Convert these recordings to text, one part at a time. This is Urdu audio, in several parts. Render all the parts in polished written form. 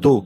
2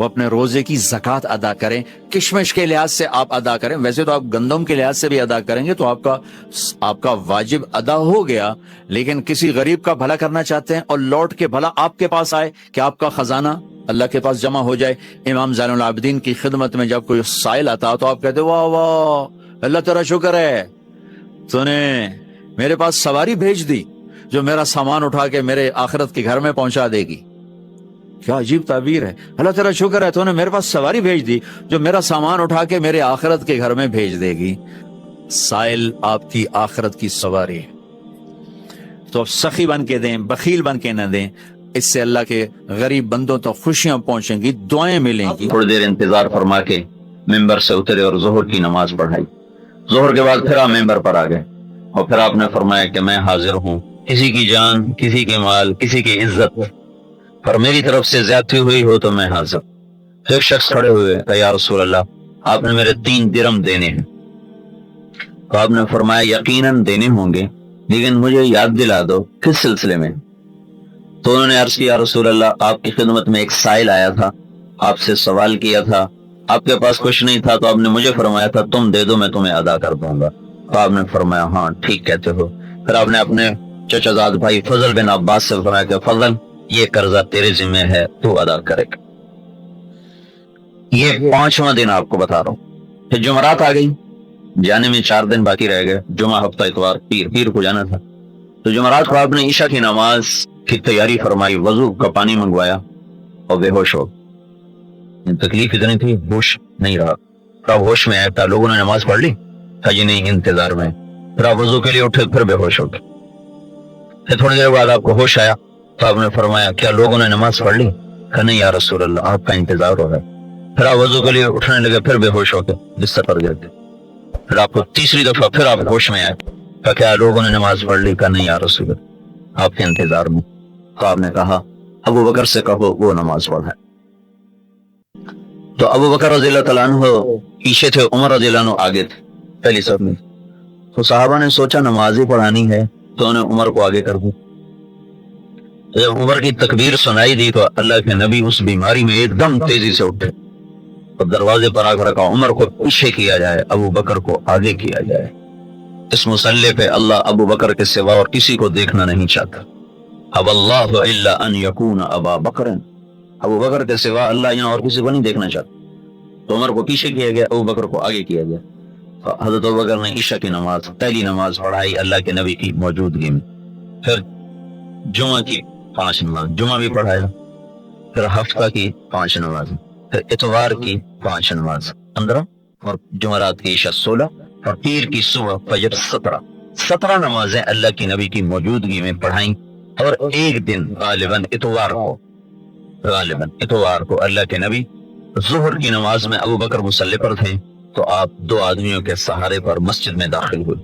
وہ اپنے روزے کی زکوٰۃ ادا کریں. کشمش کے لحاظ سے آپ ادا کریں, ویسے تو آپ گندم کے لحاظ سے بھی ادا کریں گے تو آپ کا واجب ادا ہو گیا, لیکن کسی غریب کا بھلا کرنا چاہتے ہیں اور لوٹ کے بھلا آپ کے پاس آئے کہ آپ کا خزانہ اللہ کے پاس جمع ہو جائے. امام زین العابدین کی خدمت میں جب کوئی سائل آتا تو آپ کہتے واہ واہ اللہ تیرا شکر ہے, تو نے میرے پاس سواری بھیج دی جو میرا سامان اٹھا کے میرے آخرت کے گھر میں پہنچا دے گی. کیا عجیب تعبیر ہے, اللہ تیرا شکر ہے تو نے میرے پاس سواری بھیج دی جو میرا سامان اٹھا کے میرے آخرت کے گھر میں بھیج دے گی. سائل آپ کی آخرت کی سواری ہے, تو سخی بن کے دیں, بخیل بن کے نہ دیں, اس سے اللہ کے غریب بندوں تو خوشیاں پہنچیں گی, دعائیں ملیں گی. تھوڑی دیر انتظار فرما کے ممبر سے اترے اور ظہر کی نماز پڑھائی. ظہر کے بعد پھر آپ ممبر پر آ گئے اور پھر آپ نے فرمایا کہ میں حاضر ہوں, کسی کی جان, کسی کے مال, کسی کی عزت پر میری طرف سے زیادتی ہوئی ہو تو میں حاضر. ایک شخص کھڑے ہوئے کہ یا رسول اللہ آپ نے میرے 3 درم دینے ہیں. تو آپ نے فرمایا یقیناً دینے ہوں گے, لیکن مجھے یاد دلا دو کس سلسلے میں. تو انہوں نے عرض کیا یا رسول اللہ آپ کی خدمت میں ایک سائل آیا تھا, آپ سے سوال کیا تھا, آپ کے پاس کچھ نہیں تھا تو آپ نے مجھے فرمایا تھا تم دے دو میں تمہیں ادا کر دوں گا. تو آپ نے فرمایا ہاں ٹھیک کہتے ہو. پھر آپ نے اپنے چچا زاد بھائی فضل بن عباس سے فرمایا کہ فضل یہ قرضہ تیرے ذمہ ہے, تو ادا کرے گا. یہ 5واں دن آپ کو بتا رہا ہوں. پھر جمعرات آ گئی, جانے میں 4 دن باقی رہ گئے, جمعہ, ہفتہ, اتوار, پیر کو جانا تھا. تو جمعرات کو آپ نے عشاء کی نماز کی تیاری فرمائی, وضو کا پانی منگوایا اور بے ہوش ہو. تکلیف اتنی تھی ہوش نہیں رہا. پھر آپ ہوش میں آیا تھا, لوگوں نے نماز پڑھ لی, جی نہیں انتظار میں. پھر آپ وضو کے لیے اٹھے, پھر بے ہوش ہو گئے. پھر تھوڑی دیر بعد آپ کو ہوش آیا تو آپ نے فرمایا کیا لوگوں نے نماز پڑھ لی؟ کہ نہیں یا رسول اللہ آپ کا انتظار ہو رہا ہے. پھر آپ وضو کے لیے اٹھنے لگے, پھر بے ہوش ہو گئے, بستر پر گر گئے. پھر آپ کو تیسری دفعہ پھر آپ ہوش میں آئے کہ کیا لوگوں نے نماز پڑھ لی؟ کہ نہیں یا رسول اللہ آپ کے انتظار میں. تو آپ نے کہا ابو بکر سے کہو وہ نماز پڑھائے. تو ابو بکر رضی اللہ تعالیٰ عنہ پیچھے تھے, عمر رضی اللہ عنہ آگے تھے پہلی صف میں. تو صحابہ نے سوچا نماز ہی پڑھانی ہے تو انہیں عمر کو آگے کر دی. جب عمر کی تکبیر سنائی دی تو اللہ کے نبی اس بیماری میں ایک دم تیزی سے اٹھے اور دروازے پر آ کر رکھا عمر کو پیچھے کیا جائے, ابو بکر کو آگے کیا جائے. اس مصلی پہ اللہ ابو بکر کے سوا اور کسی کو دیکھنا نہیں چاہتا. اب اللہ الا ان یکون ابا بکر, ابو بکر کے سوا اللہ یہاں اور کسی کو نہیں دیکھنا چاہتا. تو عمر کو پیچھے کیا گیا, ابو بکر کو آگے کیا گیا. تو حضرت ابو بکر نے عشاء کی نماز, پہلی نماز پڑھائی اللہ کے نبی کی موجودگی میں. پھر جمعہ کی 5 نماز, جمعہ بھی پڑھایا. پھر ہفتہ کی 5 نماز, پھر اتوار کی 5 نماز 15, اور جمعرات کی عشاء 16, اور پیر کی صبح فجر 17 نمازیں اللہ کی نبی کی موجودگی میں پڑھائیں. اور ایک دن غالباً اتوار کو اللہ کے نبی ظہر کی نماز میں ابو بکر مصلی پر تھے تو آپ 2 آدمیوں کے سہارے پر مسجد میں داخل ہوئے.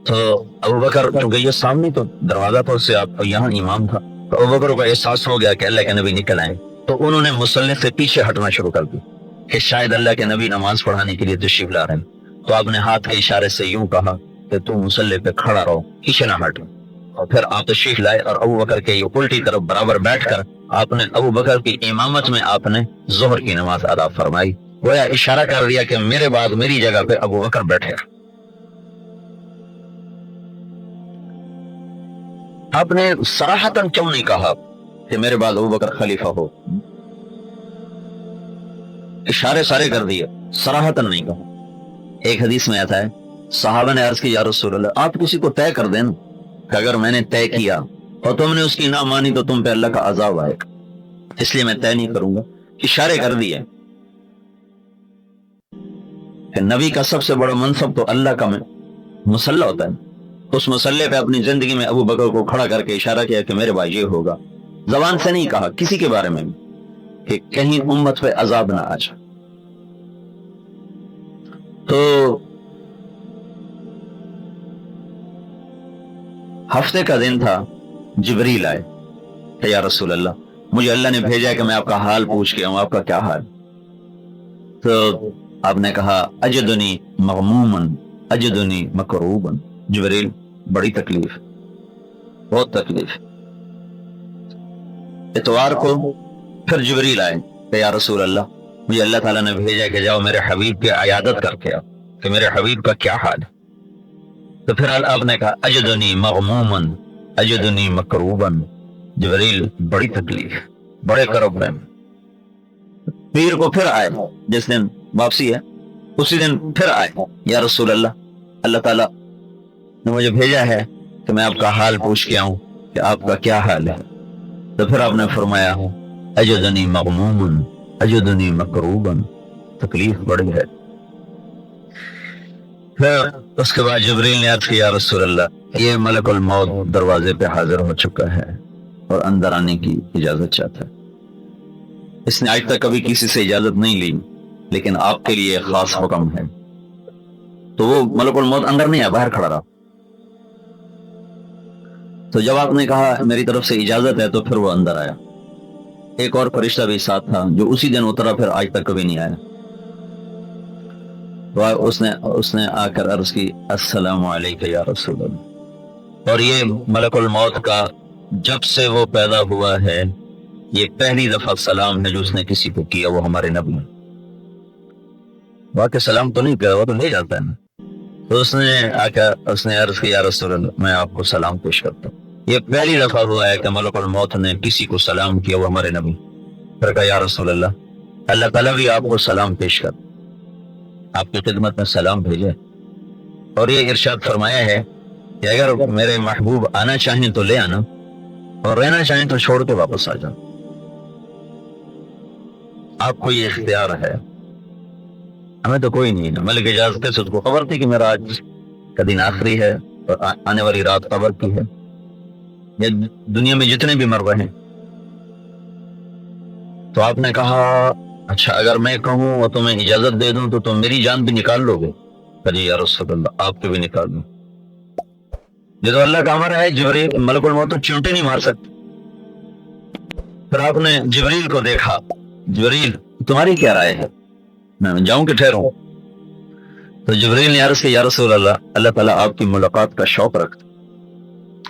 تو ابو بکر چونکہ یہ سامنے تو دروازہ پر سے آپ یہاں امام تھا, تو ابو بکر کو احساس ہو گیا کہ اللہ کے نبی نکل آئے. تو انہوں نے مصلی سے پیچھے ہٹنا شروع کر دی کہ شاید اللہ کے نبی نماز پڑھانے کے لیے تشریف لا رہے ہیں. تو آپ نے ہاتھ کے اشارے سے یوں کہا کہ تم مصلی پہ کھڑا رہو, پیچھے نہ ہٹو. اور پھر آپ تشریف لائے اور ابو بکر کے یہ الٹی طرف برابر بیٹھ کر آپ نے ابو بکر کی امامت میں آپ نے ظہر کی نماز ادا فرمائی. گویا اشارہ کر دیا کہ میرے بعد میری جگہ پہ ابو بکر بیٹھے. آپ نے صراحتاً کیوں نہیں کہا کہ میرے بعد ابو بکر خلیفہ ہو؟ اشارے سارے کر دیے, صراحتاً نہیں کہا. ایک حدیث میں آتا ہے صحابہ نے عرض کی یا رسول اللہ آپ کسی کو طے کر دیں کہ اگر میں نے طے کیا اور تم نے اس کی نہ مانی تو تم پہ اللہ کا عذاب آئے گا, اس لیے میں طے نہیں کروں گا. اشارے کر دیے کہ نبی کا سب سے بڑا منصب تو اللہ کا مصلی ہوتا ہے. اس مصلی پہ اپنی زندگی میں ابو بکر کو کھڑا کر کے اشارہ کیا کہ میرے بھائی یہ ہوگا. زبان سے نہیں کہا کسی کے بارے میں کہ کہیں امت پہ عذاب نہ آ جائے. تو ہفتے کا دن تھا, جبریل آئے کہ یا رسول اللہ مجھے اللہ نے بھیجا کہ میں آپ کا حال پوچھ کے آؤں, آپ کا کیا حال؟ تو آپ نے کہا اجدنی مغمومن اجدنی مکروبن. جبریل بڑی تکلیف, بہت تکلیف. اتوار کو پھر جبریل آئے کہ یا رسول اللہ مجھے اللہ تعالیٰ نے بھیجا کہ جاؤ میرے حبیب کی عیادت کر کے آؤ کہ میرے حبیب کا کیا حال ہے۔ تو پھر آپ نے کہا اجدنی مغمومن اجدنی مکروبن، جبریل بڑی تکلیف، بڑے کرب میں۔ پیر کو پھر آئے، جس دن واپسی ہے اسی دن پھر آئے، یا رسول اللہ اللہ تعالیٰ نے مجھے بھیجا ہے کہ میں آپ کا حال پوچھ کے آؤں کہ آپ کا کیا حال ہے۔ تو پھر آپ نے فرمایا اجدنی مغمومن اجدنی مکروبن، تکلیف بڑی ہے۔ پھر اس کے بعد جبریل نے عرض کیا یا رسول اللہ یہ ملک الموت دروازے پہ حاضر ہو چکا ہے اور اندر آنے کی اجازت چاہتا ہے۔ اس نے آج تک کبھی کسی سے اجازت نہیں لی، لیکن آپ کے لیے خاص حکم ہے۔ تو وہ ملک الموت اندر نہیں آیا، باہر کھڑا رہا۔ تو جب آپ نے کہا میری طرف سے اجازت ہے تو پھر وہ اندر آیا۔ ایک اور فرشتہ بھی ساتھ تھا جو اسی دن اترا، پھر آج تک کبھی نہیں آیا۔ اس نے آ کر عرض کی السلام علیکم یا رسول اللہ۔ اور یہ ملک الموت کا جب سے وہ پیدا ہوا ہے یہ پہلی دفعہ سلام ہے جو اس نے کسی کو کیا، وہ ہمارے نبی۔ واقع سلام تو نہیں کیا، وہ تو لے جاتا ہے نا۔ تو اس نے آ کر اس نے عرض کیا یا رسول اللہ میں آپ کو سلام پیش کرتا ہوں۔ یہ پہلی دفعہ ہوا ہے کہ ملک الموت نے کسی کو سلام کیا، وہ ہمارے نبی۔ پھر کہا یا رسول اللہ اللہ تعالیٰ بھی آپ کو سلام پیش کر، آپ کی خدمت میں سلام بھیجے، اور یہ ارشاد فرمایا ہے کہ اگر میرے محبوب آنا چاہیں تو لے آنا اور رہنا چاہیں تو چھوڑ کے واپس آ جانا، آپ کو یہ اختیار ہے، ہمیں تو کوئی نہیں ہے۔ ملک اجاز کے اس کو خبر تھی کہ میرا آج کا دن آخری ہے اور آنے والی رات قبر کی ہے، یہ دنیا میں جتنے بھی مر رہے ہیں۔ تو آپ نے کہا اچھا اگر میں کہوں اور تمہیں اجازت دے دوں تو تم میری جان بھی نکال لو گے؟ جی یا رسول اللہ آپ کے بھی نکال دوں۔ یہ تو اللہ کا امر ہے، جبریل ملک الموت تو چونٹی نہیں مار سکتے۔ پھر آپ نے جبریل کو دیکھا، جبریل تمہاری کیا رائے ہے، میں جاؤں کہ ٹھہروں؟ تو جبریل نے عرض کیا یا رسول اللہ اللہ تعالیٰ آپ کی ملاقات کا شوق رکھتا،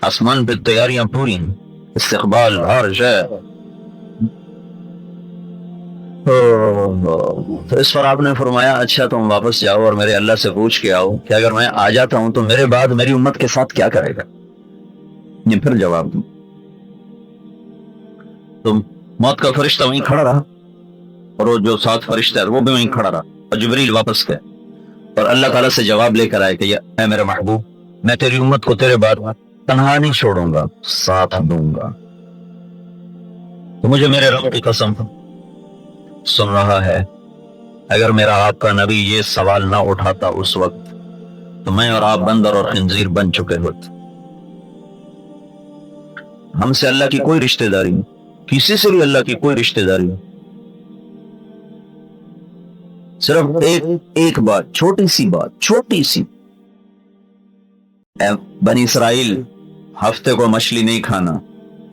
آسمان پہ تیاریاں پوری ہیں، استقبال ہر شے۔ تو اس پر آپ نے فرمایا اچھا تم واپس جاؤ اور میرے اللہ سے پوچھ کے آؤ کہ اگر میں آ جاتا ہوں تو میرے بعد میری امت کے ساتھ کیا کرے گا، یہ پھر جواب دوں۔ تو موت کا فرشتہ وہیں کھڑا رہا اور وہ جو ساتھ فرشتہ ہے وہ بھی وہیں کھڑا رہا، اور جبریل واپس گئے اور اللہ تعالیٰ سے جواب لے کر آئے کہ اے میرے محبوب میں تیری امت کو تیرے بعد تنہا نہیں چھوڑوں گا، ساتھ دوں گا۔ تو مجھے میرے رب کی قسم سن رہا ہے، اگر میرا آپ کا نبی یہ سوال نہ اٹھاتا اس وقت تو میں اور آپ بندر اور خنزیر بن چکے ہوتے۔ ہم سے اللہ کی کوئی رشتہ داری نہیں، کسی سے بھی اللہ کی کوئی رشتہ داری نہیں، صرف ایک بات، چھوٹی سی بات، چھوٹی سی، بنی اسرائیل ہفتے کو مچھلی نہیں کھانا،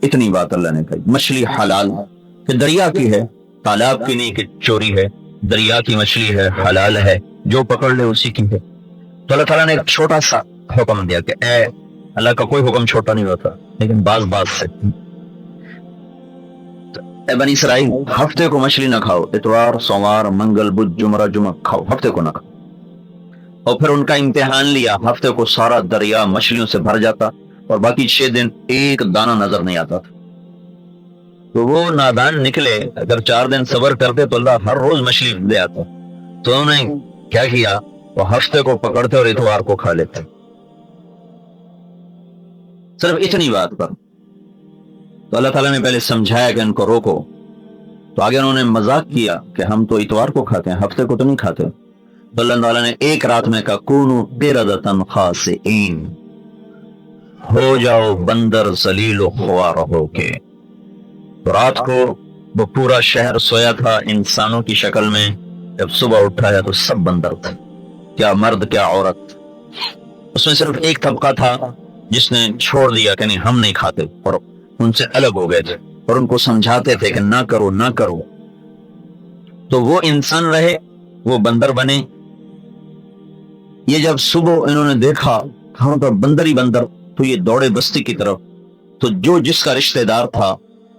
اتنی بات اللہ نے کہی۔ مچھلی حلال کہ دریا کی ہے، تالاب کی نہیں کہ چوری ہے، دریا کی مچھلی ہے، حلال ہے، جو پکڑ لے اسی کی ہے۔ تو اللہ تعالیٰ نے ایک چھوٹا سا حکم دیا کہ اے اللہ کا کوئی حکم چھوٹا نہیں ہوتا، لیکن بعض سے اے بنی اسرائیل ہفتے کو مچھلی نہ کھاؤ، اتوار سوموار منگل بدھ جمعہ کھاؤ، ہفتے کو نہ کھاؤ۔ اور پھر ان کا امتحان لیا، ہفتے کو سارا دریا مچھلیوں سے بھر جاتا اور باقی 6 دن ایک دانہ نظر نہیں آتا تھا۔ تو وہ نادان نکلے، اگر 4 دن صبر کرتے تو اللہ ہر روز مچھلی لے آتا۔ تو انہوں نے کیا کیا، وہ ہفتے کو پکڑتے اور اتوار کو کھا لیتے، صرف اتنی بات پر۔ تو اللہ تعالیٰ نے پہلے سمجھایا کہ ان کو روکو، تو آگے انہوں نے مذاق کیا کہ ہم تو اتوار کو کھاتے ہیں، ہفتے کو تو نہیں کھاتے۔ تو اللہ تعالیٰ نے ایک رات میں کہا کونوا قردۃ خاسئین، ہو جاؤ بندر ذلیل و خوار ہو کے۔ تو رات کو وہ پورا شہر سویا تھا انسانوں کی شکل میں، جب صبح اٹھا ہے تو سب بندر تھے، کیا مرد کیا عورت۔ اس میں صرف ایک طبقہ تھا جس نے چھوڑ دیا کہ نہیں ہم نہیں کھاتے، اور ان سے الگ ہو گئے تھے اور ان کو سمجھاتے تھے کہ نہ کرو نہ کرو۔ تو وہ انسان رہے، وہ بندر بنے۔ یہ جب صبح انہوں نے دیکھا ہم تو بندر ہی بندر، تو یہ دوڑے بستی کی طرف۔ تو جو جس کا رشتہ دار تھا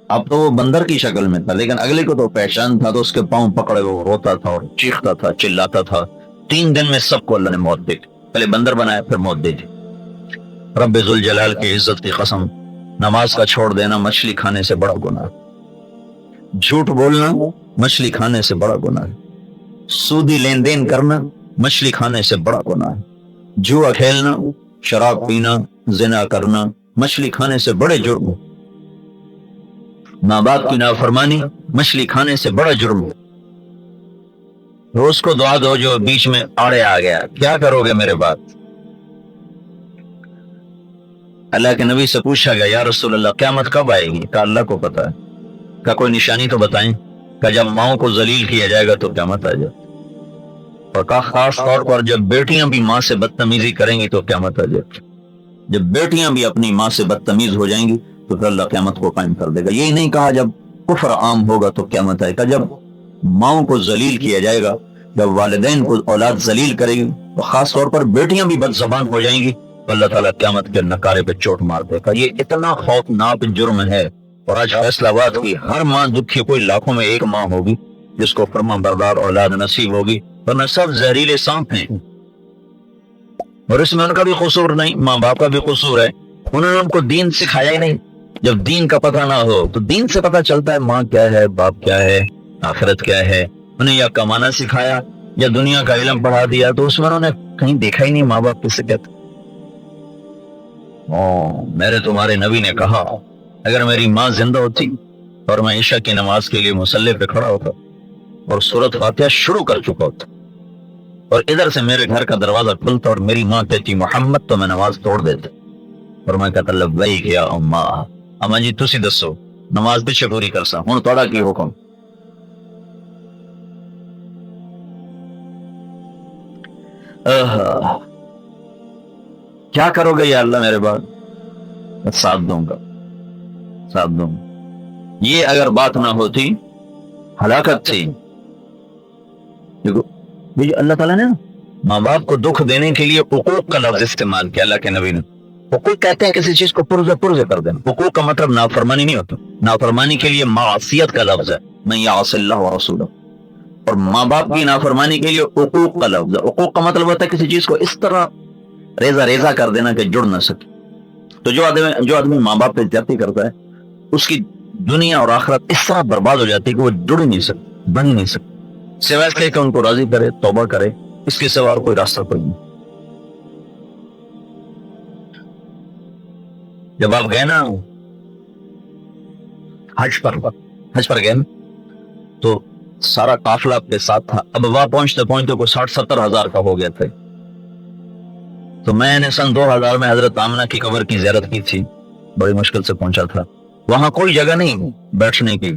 اب تو وہ بندر کی شکل میں تھا، لیکن اگلے کو تو پہچان تھا، تو اس کے پاؤں پکڑے وہ روتا تھا اور چیختا تھا، چلاتا تھا۔ 3 دن میں سب کو اللہ نے موت دے دی، پہلے بندر بنایا پھر موت دے دی۔ رب ذوالجلال کی عزت کی قسم، نماز کا چھوڑ دینا مچھلی کھانے سے بڑا گناہ ہے، جھوٹ بولنا مچھلی کھانے سے بڑا گناہ ہے، سودی لین دین کرنا مچھلی کھانے سے بڑا گناہ ہے، جوا کھیلنا، شراب پینا، زنا کرنا مچھلی کھانے سے بڑے جرم ہے، ماں باپ کی نافرمانی مچھلی کھانے سے بڑا جرم ہے۔ روز کو دعا دو جو بیچ میں آڑے آ گیا، کیا کرو گے میرے بات؟ اللہ کے نبی سے پوچھا گیا یا رسول اللہ قیامت کب آئے گی؟ کہا اللہ کو پتا ہے۔ کہا کوئی نشانی تو بتائیں؟ کہا جب ماؤں کو ذلیل کیا جائے گا تو قیامت آ جائے، اور کہا خاص طور پر جب بیٹیاں بھی ماں سے بدتمیزی کریں گی تو قیامت آ جائے، جب بیٹیاں بھی اپنی ماں سے بدتمیز ہو جائیں گی تو پھر اللہ قیامت کو قائم کر دے گا۔ یہی نہیں کہا جب کفر عام ہوگا تو قیامت آئے گا، جب ماؤں کو ذلیل کیا جائے گا، جب والدین کو اولاد ذلیل کرے گی، تو خاص طور پر بیٹیاں بھی بد زبان ہو جائیں گی، تو اللہ تعالیٰ قیامت کے نکارے پہ چوٹ مار دے گا۔ یہ اتنا خوفناک جرم ہے، اور آج فیصلہ آباد کی ہر ماں دکھی، کوئی لاکھوں میں ایک ماں ہوگی جس کو فرما بردار اولاد نصیب ہوگی، ورنہ سب زہریلے سانپ ہیں، اور اس میں ان کا بھی قصور نہیں، ماں باپ کا بھی قصور ہے، انہوں نے ان کو دین سکھایا ہی نہیں۔ جب دین کا پتہ نہ ہو تو دین سے پتہ چلتا ہے ماں کیا ہے، باپ کیا ہے، آخرت کیا ہے۔ انہیں یا کمانا سکھایا یا دنیا کا علم پڑھا دیا، تو اس میں انہوں نے کہیں دیکھا ہی نہیں ماں باپ کسے کہتے۔ میرے تمہارے نبی نے کہا اگر میری ماں زندہ ہوتی اور میں عشاء کی نماز کے لیے مصلی پہ کھڑا ہوتا اور سورۃ فاتحہ شروع کر چکا ہوتا، اور ادھر سے میرے گھر کا دروازہ کھلتا اور میری ماں کہتی محمد، تو میں نماز توڑ دیتا، اور میں کہتا لبیک یا اماں، اماں جی تسی دسو نماز پیچھے پوری کرسا، ہن تہاڈا کی حکم؟ کیا کرو گے یا اللہ میرے بعد؟ ساتھ دوں گا، ساتھ دوں گا۔ یہ اگر بات نہ ہوتی ہلاکت تھی۔ دیکھو اللہ تعالیٰ نے ماں باپ کو دکھ دینے کے لیے حقوق کا لفظ استعمال کیا، اللہ کے نبی نے۔ حقوق کہتے ہیں کسی چیز کو پرزے کر دینا، حقوق کا مطلب نافرمانی نہیں ہوتا، نافرمانی کے لیے معصیت کا لفظ ہے، من یعص اللہ ورسولہ، اور ماں باپ کی نافرمانی کے لیے حقوق کا لفظ ہے۔ حقوق کا مطلب ہوتا ہے کسی چیز کو اس طرح ریزہ کر دینا کہ جڑ نہ سکے۔ تو جو آدمی ماں باپ پہ زیادتی کرتا ہے اس کی دنیا اور آخرت اس طرح برباد ہو جاتی ہے کہ وہ جڑ ہی نہیں سکتا، بن ہی نہیں سکتا، سوائے اس کے کہ ان کو راضی کرے، توبہ کرے، اس کے سوا اور کوئی راستہ کوئی نہیں۔ جب آپ گئے نا حج پر گئے تو سارا قافلہ آپ کے ساتھ تھا، اب وہاں پہنچتے کوئی 60-70 ہزار کا ہو گیا تھا۔ تو میں نے سن 2000 میں حضرت آمنہ کی قبر کی زیارت کی تھی، بڑی مشکل سے پہنچا تھا، وہاں کوئی جگہ نہیں بیٹھنے کی،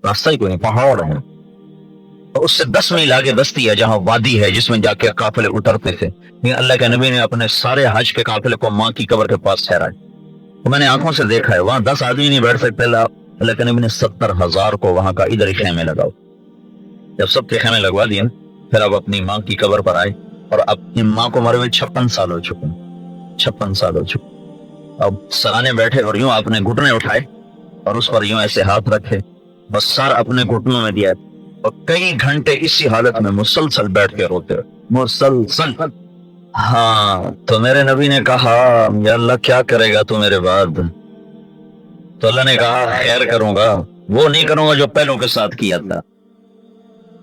راستہ ہی کوئی نہیں، پہاڑ ہے، اس سے 10 میل آگے بستی ہے جہاں وادی ہے جس میں جا کے قافلے اترتے تھے۔ اللہ کے نبی نے اپنے سارے حج کے قافلے کو ماں کی قبر کے پاس ٹھہرایا، تو میں نے آنکھوں سے دیکھا ہے وہاں 10 آدمی نہیں بیٹھ سکتے، اللہ کے نبی نے 70,000 کو وہاں کا ادھر ہی خیمے لگاؤ۔ جب سب کے خیمے لگوا دیے پھر اب اپنی ماں کی قبر پر آئے، اور اپنی ماں کو مرے ہوئے 56 سال ہو چکے، 56 سال ہو چکے۔ اب سرانے بیٹھے اور یوں اپنے گھٹنے اٹھائے اور اس پر یوں ایسے ہاتھ رکھے، بس سر اپنے گھٹنوں میں دیا، اور کئی گھنٹے اسی حالت میں مسلسل بیٹھ کے روتے مسلسل۔ ہاں تو میرے نبی نے کہا یا اللہ کیا کرے گا تو میرے بعد؟ تو اللہ نے کہا خیر کروں گا، وہ نہیں کروں گا جو پہلوں کے ساتھ کیا تھا،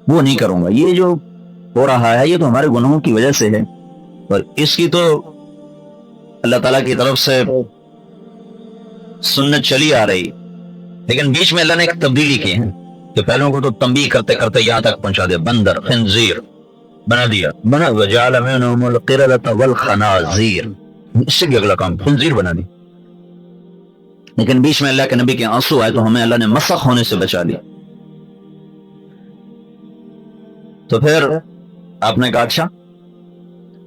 وہ نہیں کروں گا۔ یہ جو ہو رہا ہے یہ تو ہمارے گناہوں کی وجہ سے ہے، اور اس کی تو اللہ تعالیٰ کی طرف سے سنت چلی آ رہی، لیکن بیچ میں اللہ نے ایک تبدیلی کی ہے کہ پہلوں کو تو تنبیہ کرتے کرتے یہاں تک پہنچا دیا، بندر خنزیر بنا وجعل منهم القردة والخنازیر، اس سے بھی اگلا کام خنزیر بنا دی، لیکن بیچ میں اللہ کے نبی کے آنسو آئے تو ہمیں اللہ نے مسخ ہونے سے بچا لیا۔ تو پھر آپ نے کہا اچھا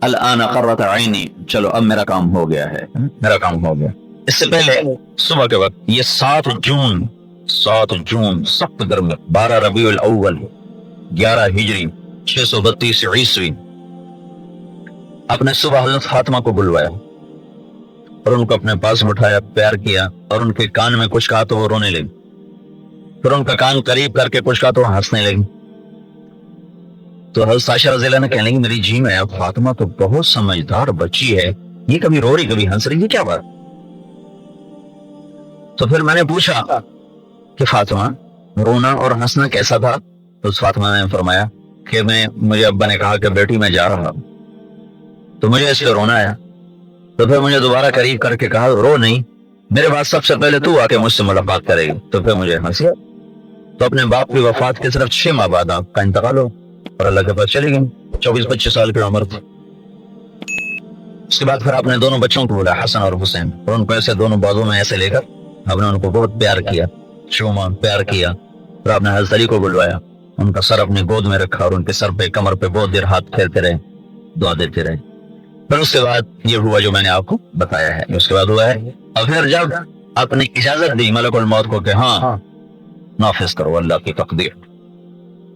الآن قرۃ عینی، چلو اب میرا کام ہو گیا ہے، میرا کام ہو گیا۔ اس سے پہلے صبح کے وقت یہ 7 جون سخت گرم، 12 ربیع الاول 11 ہجری 632 عیسوی، اپنے صبح حضرت فاطمہ کو بلوایا اور ان کو اپنے پاس بٹھایا، پیار کیا اور ان کے کان میں کچھ کہا تو وہ رونے لگی، پھر ان کا کان قریب کر کے کچھ کہا تو وہ ہنسنے لگی۔ تو حضرت عائشہ رضی اللہ عنہ کہنے لگی میری جی میں فاطمہ تو بہت سمجھدار بچی ہے، یہ کبھی رو رہی کبھی ہنس رہی، یہ کیا بات؟ تو پھر میں نے پوچھا کہ فاطمہ رونا اور ہنسنا کیسا تھا؟ تو فاطمہ نے فرمایا کہ مجھے ابا نے کہا کہ بیٹی میں جا رہا ہوں تو مجھے اس پہ رونا آیا، تو پھر مجھے دوبارہ قریب کر کے کہا رو نہیں، میرے بعد سب سے پہلے تو آ کے مجھ سے ملاقات کرے گی، تو پھر مجھے ہنسی۔ تو اپنے باپ کی وفات کے صرف 6 ماہ بعد آپ کا انتقال ہو اور اللہ کے پاس چلی گئی، 24-25 سال کی عمر تھی۔ اس کے بعد پھر آپ نے دونوں بچوں کو بولا، حسن اور حسین، اور ان کو ایسے دونوں بازوں میں ایسے لے کر آپ نے ان کو بہت پیار کیا، چوما، پیار کیا، پھر آپ نے حضرت علی کو بلوایا، ان کا سر اپنی گود میں رکھا اور ان کے سر پہ کمر پہ بہت دیر ہاتھ پھیرتے رہے، دعا دیتے رہے۔ پھر اس کے بعد یہ ہوا جو میں نے آپ کو بتایا ہے، اس کے بعد ہوا ہے، اور پھر جب آپ نے اجازت دی ملک الموت کو کہ ہاں نافذ کرو اللہ کی تقدیر،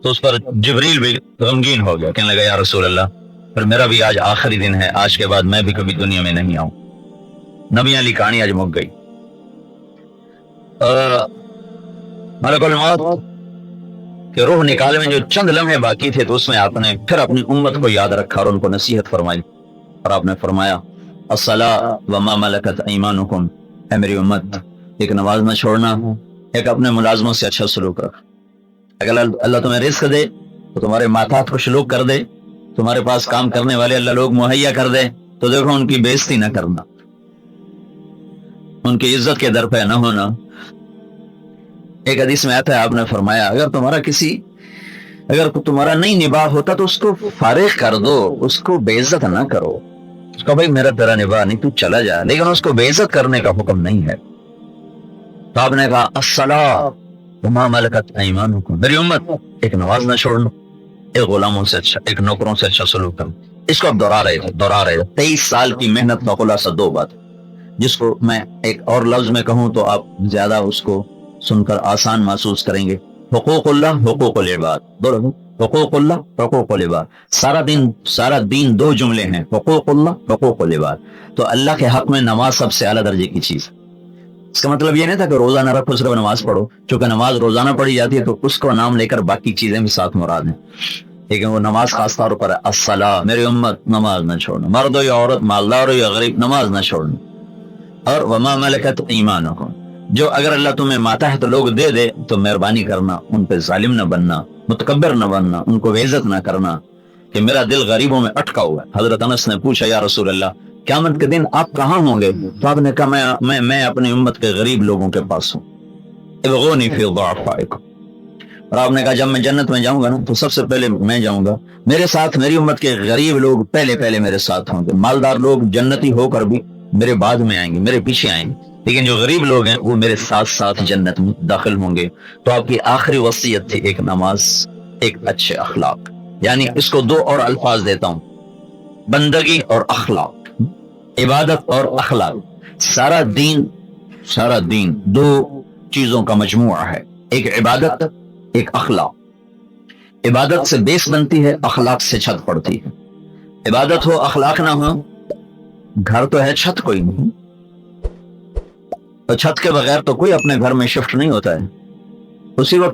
تو اس پر جبریل بھی غمگین ہو گیا، کہنے لگا یا رسول اللہ پھر میرا بھی آج آخری دن ہے، آج کے بعد میں بھی کبھی دنیا میں نہیں آؤں۔ نبی علی کہانی آج مک گئی۔ ملک الموت کہ روح نکالے میں جو چند لمحے باقی تھے تو اس میں آپ نے پھر اپنی امت کو یاد رکھا اور ان کو نصیحت فرمائی، اور آپ نے فرمایا الصلاۃ وما ملکت ایمانکم، اے میری امت ایک نماز نہ چھوڑنا، ایک اپنے ملازموں سے اچھا سلوک رکھ، اگر اللہ تمہیں رزق دے تو تمہارے ماتحت کو سلوک کر دے، تمہارے پاس کام کرنے والے اللہ لوگ مہیا کر دے تو دیکھو ان کی بےزتی نہ کرنا، ان کی عزت کے در پہ نہ ہونا۔ ایک حدیث میں آتا ہے آپ نے فرمایا اگر تمہارا نہیں نباہ ہوتا تو اس کو فارغ کر دو، اس کو بے عزت نہ کرو، اس کو بھائی میرا تیرا نباہ نہیں تو چلا جا، لیکن اس کو بے عزت کرنے کا حکم نہیں ہے۔ تو آپ نے کہا الصلاۃ وما ملکت ایمانکم، میری امت ایک نماز نہ چھوڑنا، ایک غلاموں سے اچھا، ایک نوکروں سے اچھا سلوک کرنا۔ اس کو اب دہرا رہے تھے 23 سال کی محنت کا خلاصہ 2 بات، جس کو میں ایک اور لفظ میں کہوں تو آپ زیادہ اس کو سن کر آسان محسوس کریں گے، حقوق اللہ حقوق العباد، دو لفظ، حقوق اللہ حقوق العباد، سارا دین 2 جملے ہیں، حقوق اللہ حقوق العباد۔ تو اللہ کے حق میں نماز سب سے اعلیٰ درجے کی چیز، اس کا مطلب یہ نہیں تھا کہ روزہ نہ رکھو صرف نماز پڑھو، چونکہ نماز روزانہ پڑھی جاتی ہے تو اس کو نام لے کر باقی چیزیں بھی ساتھ مراد ہیں، لیکن وہ نماز خاص طور پر ہے الصلاۃ، میری امت نماز نہ چھوڑنا، مرد ہو یا عورت، مالدار ہو یا غریب، نماز نہ چھوڑنا، اور وما ملکت ایمانکم، جو اگر اللہ تمہیں ماتحت لوگ دے دے تو مہربانی کرنا، ان پہ ظالم نہ بننا، متکبر نہ بننا، ان کو بے عزت نہ کرنا، کہ میرا دل غریبوں میں اٹکا ہوا ہے۔ حضرت انس نے پوچھا یا رسول اللہ قیامت کے دن آپ کہاں ہوں گے؟ تو آپ نے کہا میں اپنی امت کے غریب لوگوں کے پاس ہوں، ابغونی فی ضعفائکم، اور آپ نے کہا جب میں جنت میں جاؤں گا نا تو سب سے پہلے میں جاؤں گا، میرے ساتھ میری امت کے غریب لوگ پہلے میرے ساتھ ہوں گے، مالدار لوگ جنتی ہو کر بھی میرے بعد میں آئیں گے، میرے پیچھے آئیں گے، لیکن جو غریب لوگ ہیں وہ میرے ساتھ جنت میں داخل ہوں گے۔ تو آپ کی آخری وصیت تھی ایک نماز، ایک اچھے اخلاق، یعنی اس کو 2 اور الفاظ دیتا ہوں، بندگی اور اخلاق، عبادت اور اخلاق۔ سارا دین 2 چیزوں کا مجموعہ ہے، ایک عبادت ایک اخلاق۔ عبادت سے بیس بنتی ہے، اخلاق سے چھت پڑتی ہے۔ عبادت ہو اخلاق نہ ہو، گھر تو ہے چھت کوئی نہیں، تو چھت کے بغیر تو کوئی اپنے گھر میں شفٹ نہیں ہوتا ہے، اسی وقت